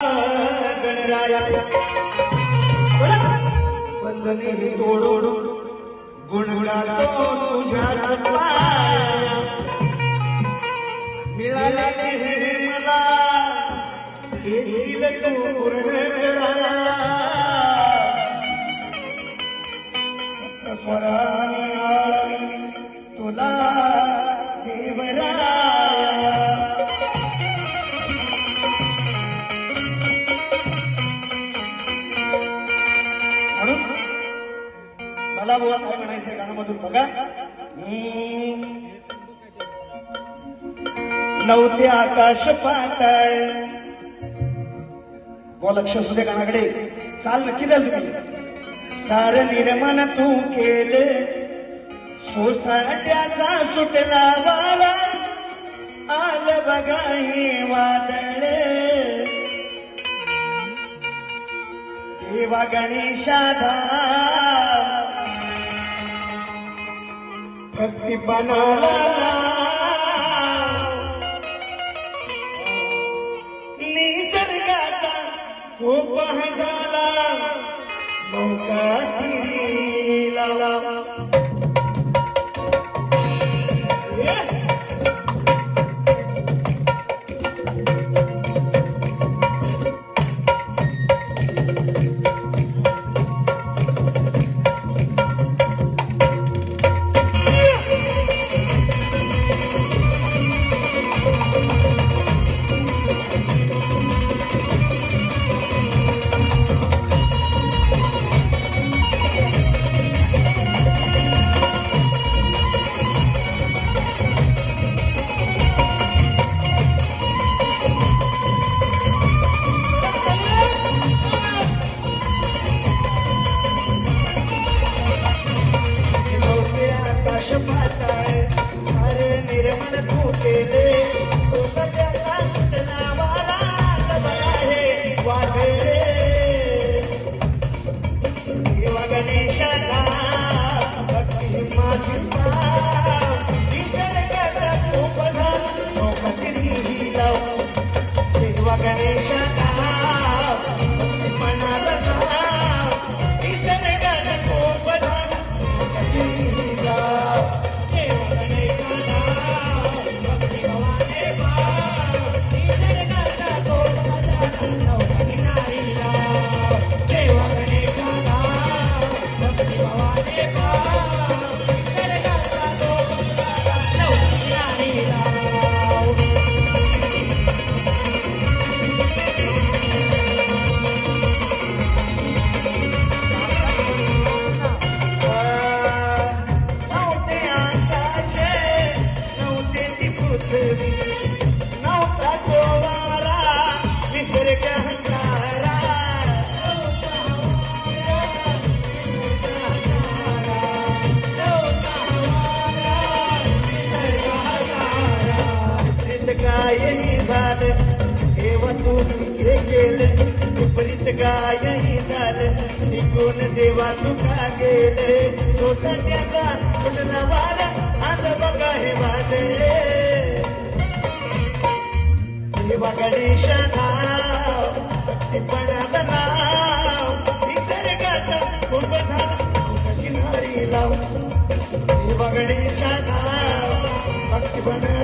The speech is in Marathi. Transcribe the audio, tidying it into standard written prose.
गणराया वंदने तोडून गुणगातो तुझ्याच पाया मिळाले मला येशील तू पूर्ण करा स्वराने तुला देवराया मला बुवा काय म्हणायचंय गाण्यामधून बघा नव्हते आकाश पाताळ बुवा लक्ष असू दे गाण्याकडे चाल नक्की द्याल तुम्ही सार निर्माण तू केले सोसाट्याचा सुटला वारा आल बघा हे वादळे देवा गणेशाधा भक्ती बनाला निसर्गाचा खूप झाला नौका लाला गायही झालं निघून देवा तुका गेले सोसाट्याचा कुठला वारा आज बघा हे वादळे देवा गणेशा नाव भक्तीपणाला नाव निसर्गाचा कुंभ झाला किनारी लाव देवा गणेशा नाव भक्तीपणा